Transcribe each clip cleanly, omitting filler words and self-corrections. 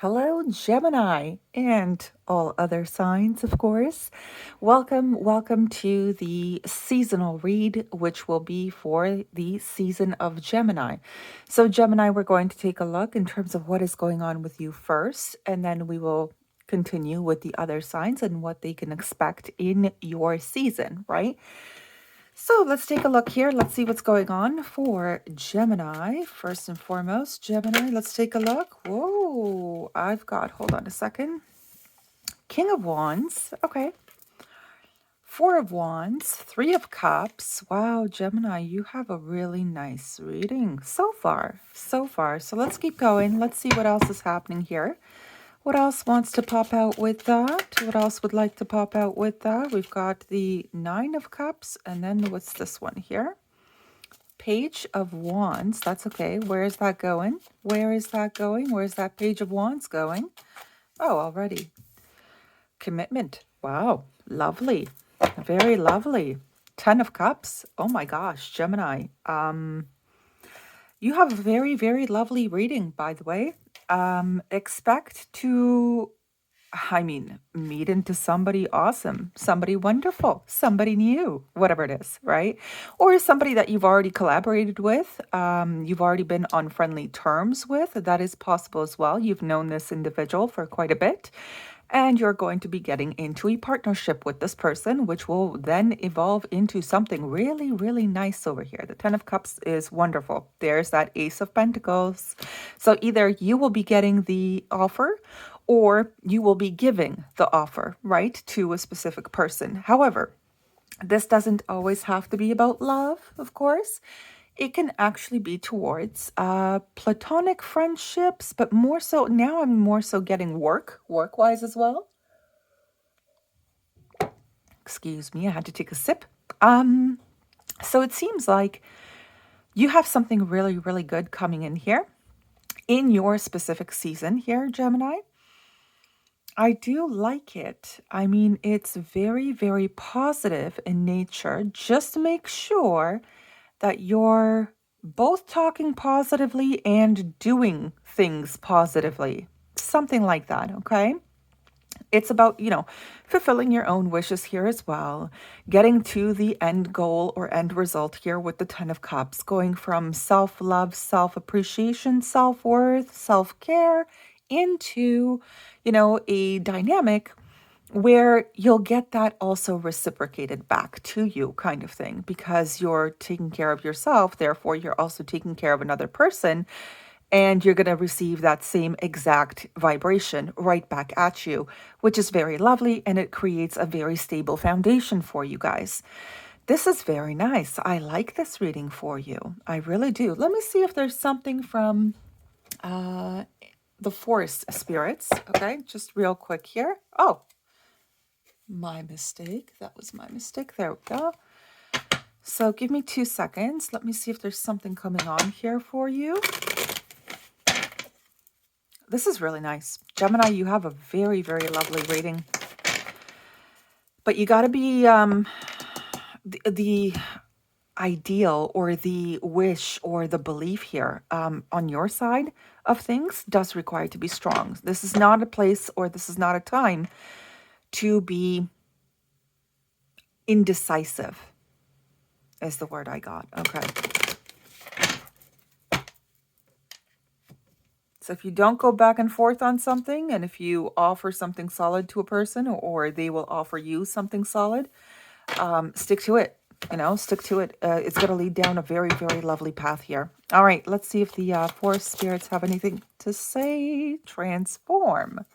Hello, Gemini, and all other signs, of course. Welcome to the seasonal read, which will be for the season of Gemini. So, Gemini, we're going to take a look in terms of what is going on with you first, and then we will continue with the other signs and what they can expect in your season, right? So let's take a look here. Let's see what's going on for Gemini. First and foremost, Gemini, let's take a look. Whoa, I've got, hold on a second. King of Wands. Okay. Four of Wands, Three of Cups. Wow, Gemini, you have a really nice reading so far. So far. So let's keep going. Let's see what else is happening here. What else wants to pop out with that? What else would like to pop out with that? We've got the Nine of Cups, and then what's this one here? Page of Wands. That's okay. Where is that going? Where is that going? Where's that Page of Wands going? Oh, already. Commitment. Wow. Lovely. Very lovely. Ten of Cups. Oh my gosh, Gemini. You have a very, very lovely reading, by the way. Expect to meet into somebody awesome, somebody wonderful, somebody new, whatever it is, right? Or somebody that you've already collaborated with, you've already been on friendly terms with. That is possible as well. You've known this individual for quite a bit, and you're going to be getting into a partnership with this person, which will then evolve into something really, really nice over here. The Ten of Cups is wonderful. There's that Ace of Pentacles. So either you will be getting the offer or you will be giving the offer, right, to a specific person. However, this doesn't always have to be about love, of course. It can actually be towards platonic friendships, but more so now I'm more so getting work-wise as well. Excuse me, I had to take a sip. So it seems like you have something really, really good coming in here in your specific season here, Gemini. I do like it. I mean, it's very, very positive in nature. Just make sure that you're both talking positively and doing things positively. Something like that, okay? It's about, fulfilling your own wishes here as well, getting to the end goal or end result here with the Ten of Cups, going from self love, self appreciation, self worth, self care into, a dynamic where you'll get that also reciprocated back to you, kind of thing, because you're taking care of yourself, therefore, you're also taking care of another person. And you're going to receive that same exact vibration right back at you, which is very lovely. And it creates a very stable foundation for you guys. This is very nice. I like this reading for you. I really do. Let me see if there's something from the forest spirits. Okay, just real quick here. Oh, my mistake. That was my mistake. There we go. So give me 2 seconds. Let me see if there's something coming on here for you. This is really nice. Gemini, you have a very, very lovely reading. But you got to be the ideal or the wish or the belief here on your side of things does require to be strong. This is not a place or this is not a time to be indecisive, is the word I got. Okay. So if you don't go back and forth on something, and if you offer something solid to a person or they will offer you something solid, stick to it. Stick to it. It's going to lead down a very, very lovely path here. All right, let's see if the forest spirits have anything to say. Transform.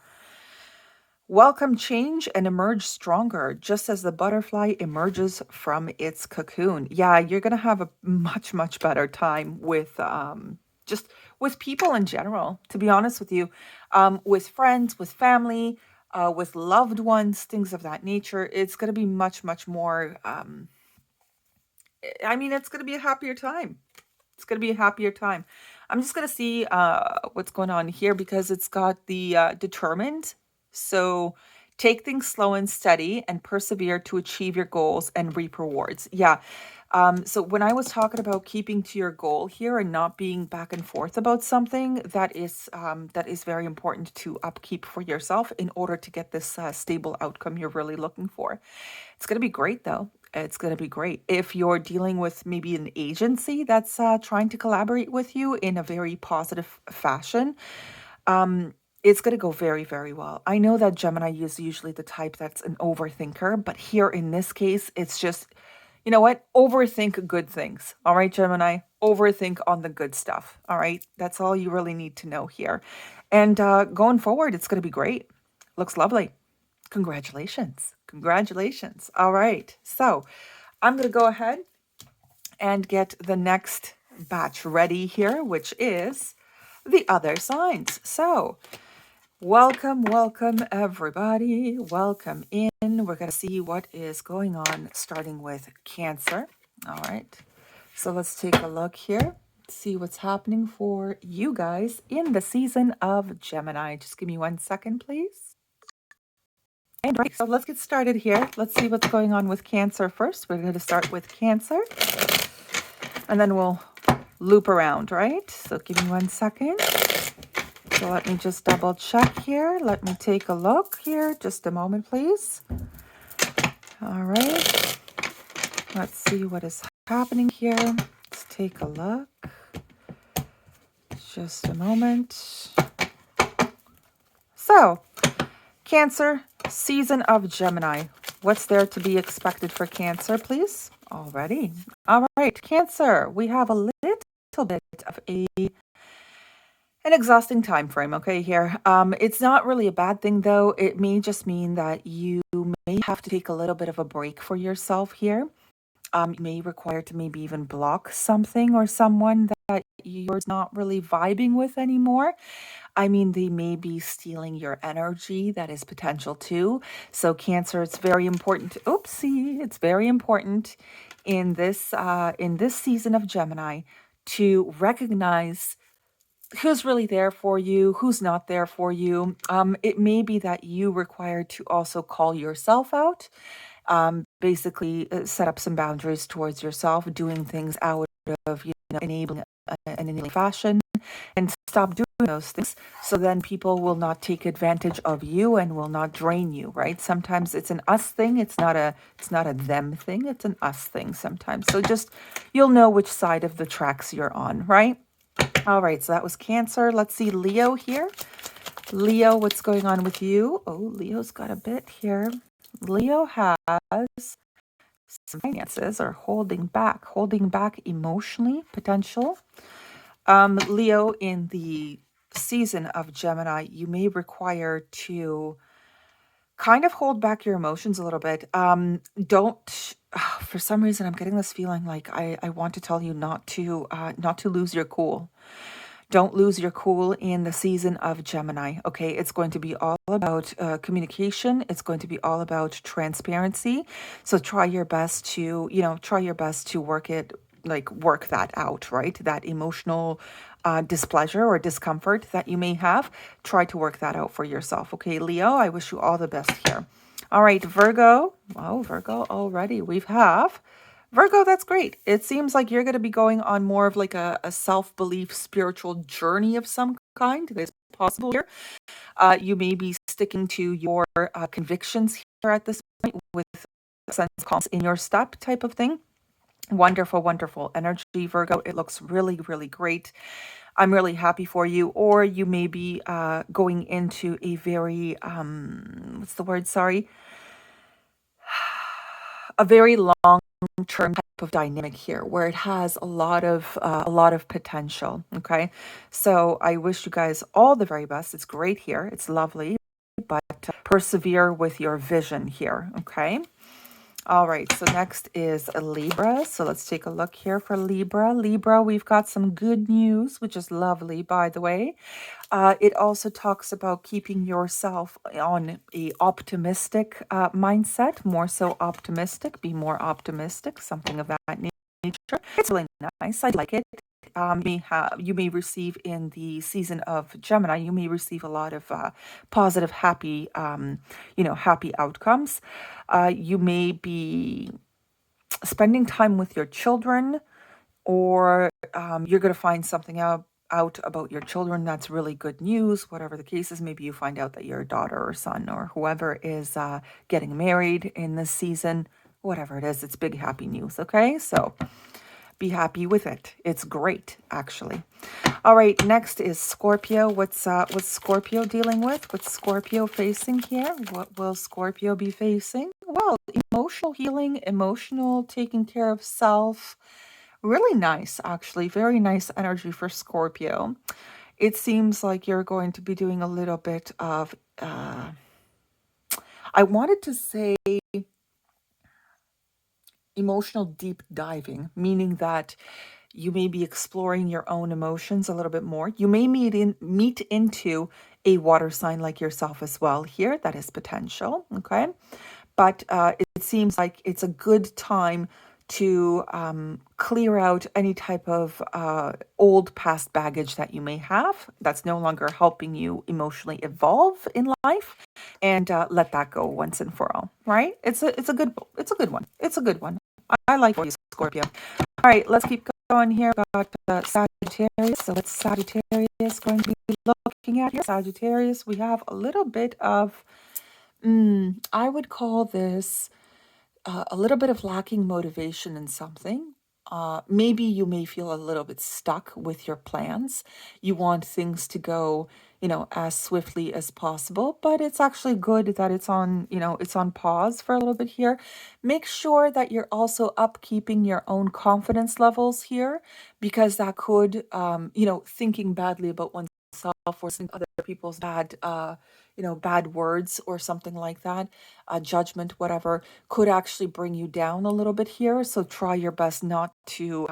Welcome change and emerge stronger, just as the butterfly emerges from its cocoon. Yeah, you're going to have a much, much better time with just with people in general, to be honest with you, with friends, with family, with loved ones, things of that nature. It's going to be much, much more, it's going to be a happier time. It's going to be a happier time. I'm just going to see what's going on here because it's got the determined. So take things slow and steady and persevere to achieve your goals and reap rewards. Yeah. So when I was talking about keeping to your goal here and not being back and forth about something, that is very important to upkeep for yourself in order to get this stable outcome you're really looking for. It's going to be great though. It's going to be great. If you're dealing with maybe an agency that's trying to collaborate with you in a very positive fashion, it's going to go very, very well. I know that Gemini is usually the type that's an overthinker, but here in this case, it's just, you know what? Overthink good things. All right, Gemini? Overthink on the good stuff. All right? That's all you really need to know here. And going forward, it's going to be great. Looks lovely. Congratulations. Congratulations. All right. So I'm going to go ahead and get the next batch ready here, which is the other signs. So welcome, welcome, everybody. Welcome in. We're going to see what is going on, starting with Cancer. All right. So let's take a look here, see what's happening for you guys in the season of Gemini. Just give me 1 second, please. And right, so let's get started here. Let's see what's going on with Cancer first. We're going to start with Cancer, and then we'll loop around, right? So give me 1 second. So let me just double check here. Let me take a look here. Just a moment, please. All right. Let's see what is happening here. Let's take a look. Just a moment. So, Cancer, season of Gemini. What's there to be expected for Cancer, please? Alrighty. All right, Cancer, we have a little bit of an exhausting time frame, okay, here. It's not really a bad thing, though. It may just mean that you may have to take a little bit of a break for yourself here. You may require to maybe even block something or someone that you're not really vibing with anymore. I mean, they may be stealing your energy. That is potential too. So Cancer, it's very important. Oopsie, it's very important in this season of Gemini to recognize who's really there for you, who's not there for you. It may be that you require to also call yourself out, basically set up some boundaries towards yourself, doing things out of, enabling an enabling fashion, and stop doing those things. So then people will not take advantage of you and will not drain you, right? Sometimes it's an us thing. It's not a them thing. It's an us thing sometimes. So just, you'll know which side of the tracks you're on, right? All right, so that was Cancer. Let's see Leo here. Leo, what's going on with you? Oh, Leo's got a bit here. Leo has some finances or holding back emotionally, potential. Leo, in the season of Gemini, you may require to kind of hold back your emotions a little bit. Don't, for some reason, I'm getting this feeling like I want to tell you not to lose your cool. Don't lose your cool in the season of Gemini, okay? It's going to be all about communication. It's going to be all about transparency. So try your best to, work that out, right? That emotional displeasure or discomfort that you may have, try to work that out for yourself, okay? Leo, I wish you all the best here. All right, Virgo. Oh, Virgo already. Virgo, that's great. It seems like you're going to be going on more of like a self-belief spiritual journey of some kind. That's possible here. You may be sticking to your convictions here at this point with a sense of calm in your step type of thing. Wonderful, wonderful energy, Virgo. It looks really, really great. I'm really happy for you. Or you may be going into a very, what's the word? Sorry. A very long-term type of dynamic here where it has a lot of potential. Okay. So I wish you guys all the very best. It's great here. It's lovely, but persevere with your vision here. Okay. All right, so next is a Libra. So let's take a look here for Libra. Libra, we've got some good news, which is lovely, by the way. It also talks about keeping yourself on a optimistic mindset, more so optimistic, be more optimistic, something of that nature. It's really nice. I like it. You may receive in the season of Gemini, you may receive a lot of positive, happy outcomes. You may be spending time with your children, or you're going to find something out about your children that's really good news. Whatever the case is, maybe you find out that your daughter or son or whoever is getting married in this season. Whatever it is, it's big happy news. Okay, so be happy with it. It's great, actually. All right, next is Scorpio. What's Scorpio dealing with? What's Scorpio facing here? What will Scorpio be facing? Well, emotional healing, emotional taking care of self. Really nice, actually. Very nice energy for Scorpio. It seems like you're going to be doing a little bit of, I wanted to say emotional deep diving, meaning that you may be exploring your own emotions a little bit more. You may meet into a water sign like yourself as well here. That is potential, okay? But it seems like it's a good time to clear out any type of old past baggage that you may have that's no longer helping you emotionally evolve in life, and let that go once and for all. Right? It's a good one. It's a good one. I like you, Scorpio. All right, let's keep going here about Sagittarius. So what's Sagittarius going to be looking at here? Sagittarius, we have a little bit of, I would call this a little bit of lacking motivation in something. Maybe you may feel a little bit stuck with your plans. You want things to go, as swiftly as possible, but it's actually good that it's on pause for a little bit here. Make sure that you're also upkeeping your own confidence levels here, because that could, thinking badly about oneself or seeing other people's bad words or something like that, judgment, whatever, could actually bring you down a little bit here. So try your best not to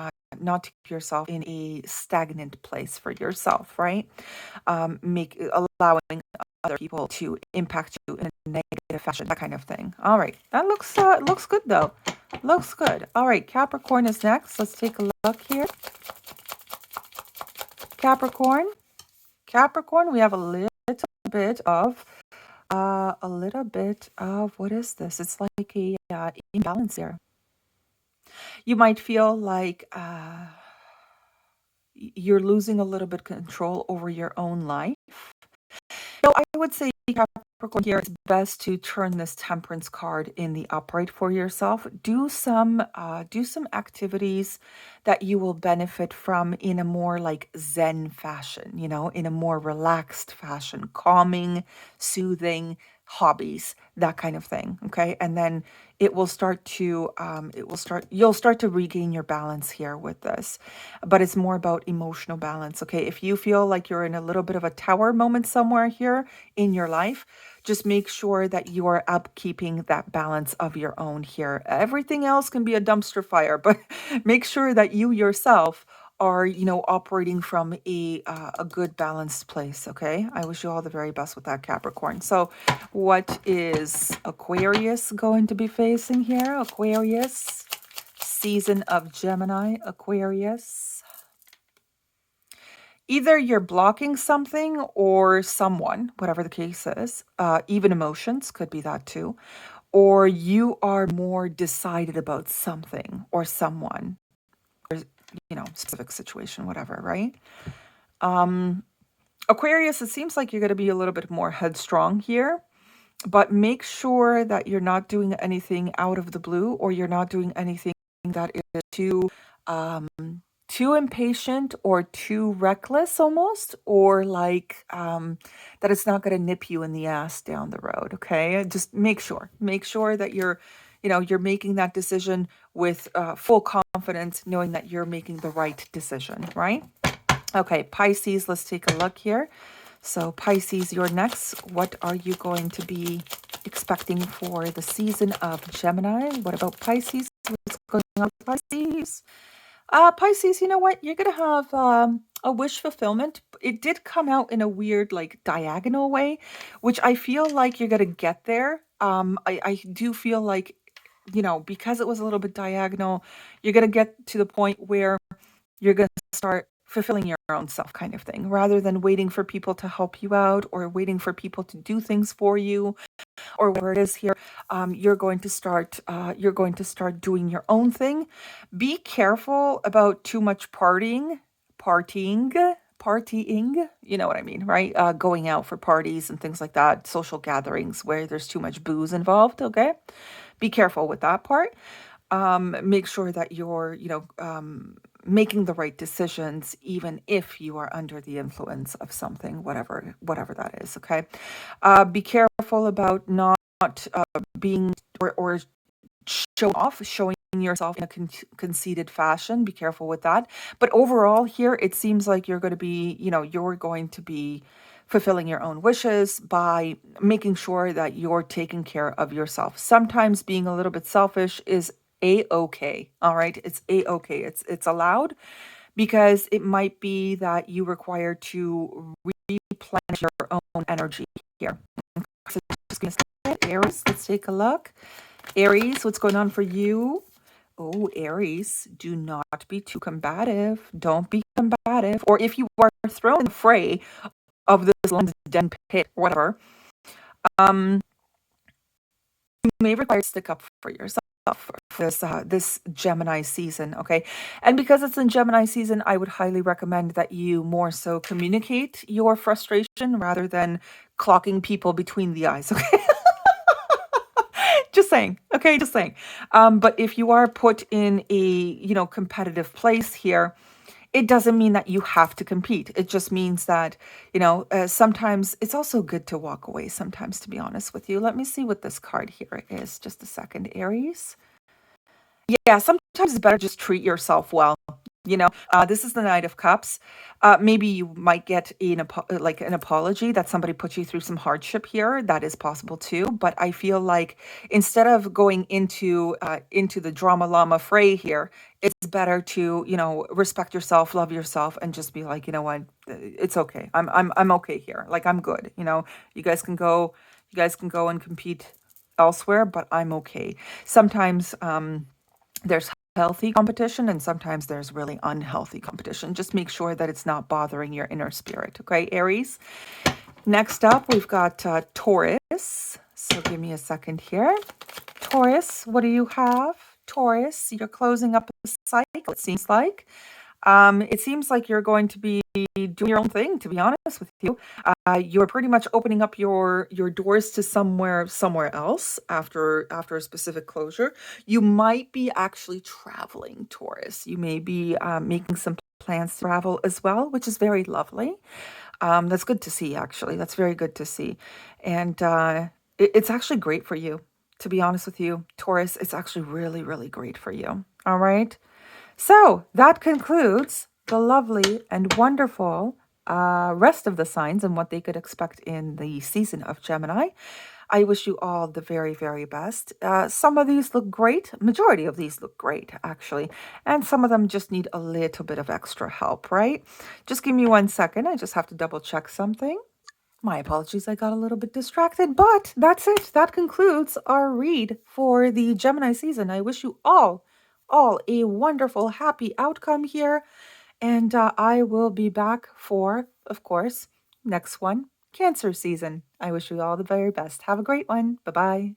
keep yourself in a stagnant place for yourself, right? Make allowing other people to impact you in a negative fashion, that kind of thing. All right, that looks good though. Looks good. All right, Capricorn is next. Let's take a look here. Capricorn. Capricorn, we have a little bit of what is this? It's like a imbalance here. You might feel like you're losing a little bit control over your own life. So I would say, Capricorn, here it's best to turn this temperance card in the upright for yourself. Do some activities that you will benefit from in a more like Zen fashion, in a more relaxed fashion, calming, soothing hobbies, that kind of thing. Okay. And then you'll start to regain your balance here with this. But it's more about emotional balance. Okay. If you feel like you're in a little bit of a tower moment somewhere here in your life, just make sure that you are upkeeping that balance of your own here. Everything else can be a dumpster fire, but make sure that you yourself are, operating from a good balanced place. Okay. I wish you all the very best with that, Capricorn. So what is Aquarius going to be facing here? Aquarius, season of Gemini, Aquarius. Either you're blocking something or someone, whatever the case is, even emotions could be that too, or you are more decided about something or someone, specific situation, whatever, right? Aquarius, it seems like you're going to be a little bit more headstrong here, but make sure that you're not doing anything out of the blue, or you're not doing anything that is um, too impatient or too reckless almost, or like that it's not going to nip you in the ass down the road. Okay, just make sure that you're making that decision with full confidence, knowing that you're making the right decision, right? Okay, Pisces, let's take a look here. So Pisces, you're next. What are you going to be expecting for the season of Gemini? What about Pisces? What's going on with Pisces? Pisces, you know what? You're going to have a wish fulfillment. It did come out in a weird, like, diagonal way, which I feel like you're going to get there. I do feel like, because it was a little bit diagonal, you're going to get to the point where you're going to start fulfilling your own self, kind of thing, rather than waiting for people to help you out or waiting for people to do things for you. or whatever it is here. You're going to start doing your own thing. Be careful about too much partying, partying. You know what I mean, right? Going out for parties and things like that, social gatherings where there's too much booze involved. Okay, be careful with that part. Make sure that you're, making the right decisions, even if you are under the influence of something, whatever that is. Okay, be careful about not being or showing yourself in a conceited fashion. Be careful with that. But overall, here it seems like you're going to be fulfilling your own wishes by making sure that you're taking care of yourself. Sometimes being a little bit selfish is a-okay. All right, it's a-okay. It's allowed, because it might be that you require to replenish your own energy here. So just gonna start, Aries, let's take a look. Aries, what's going on for you? Oh, Aries, do not be too combative. Don't be combative. Or if you are thrown in the fray of this lion's den pit or whatever, um, you may require to stick up for yourself for this Gemini season, okay? And because it's in Gemini season, I would highly recommend that you more so communicate your frustration rather than clocking people between the eyes, okay? Just saying, okay, just saying. But if you are put in a, competitive place here, it doesn't mean that you have to compete. It just means that, sometimes it's also good to walk away sometimes, to be honest with you. Let me see what this card here is. Just a second, Aries. Yeah, sometimes it's better just treat yourself well. This is the Knight of Cups. Maybe you might get like an apology that somebody put you through some hardship here. That is possible too. But I feel like instead of going into the drama llama fray here, it's better to respect yourself, love yourself, and just be like, you know what, it's okay. I'm okay here. Like, I'm good. You guys can go. You guys can go and compete elsewhere, but I'm okay. Sometimes there's healthy competition and sometimes there's really unhealthy competition. Just make sure that it's not bothering your inner spirit. Okay, Aries. Next up, we've got Taurus. So give me a second here. Taurus, what do you have? Taurus, you're closing up a cycle, it seems like. It seems like you're going to be doing your own thing, to be honest with you. You're pretty much opening up your doors to somewhere else after a specific closure. You might be actually traveling, Taurus. You may be making some plans to travel as well, which is very lovely. That's good to see, actually. That's very good to see. And it's actually great for you, to be honest with you. Taurus, it's actually really, really great for you. All right. So that concludes the lovely and wonderful rest of the signs and what they could expect in the season of Gemini. I wish you all the very, very best. Some of these look great. Majority of these look great, actually. And some of them just need a little bit of extra help, right? Just give me 1 second. I just have to double check something. My apologies, I got a little bit distracted, but that's it. That concludes our read for the Gemini season. I wish you all a wonderful, happy outcome here. And I will be back for, of course, next one, Cancer season. I wish you all the very best. Have a great one. Bye bye.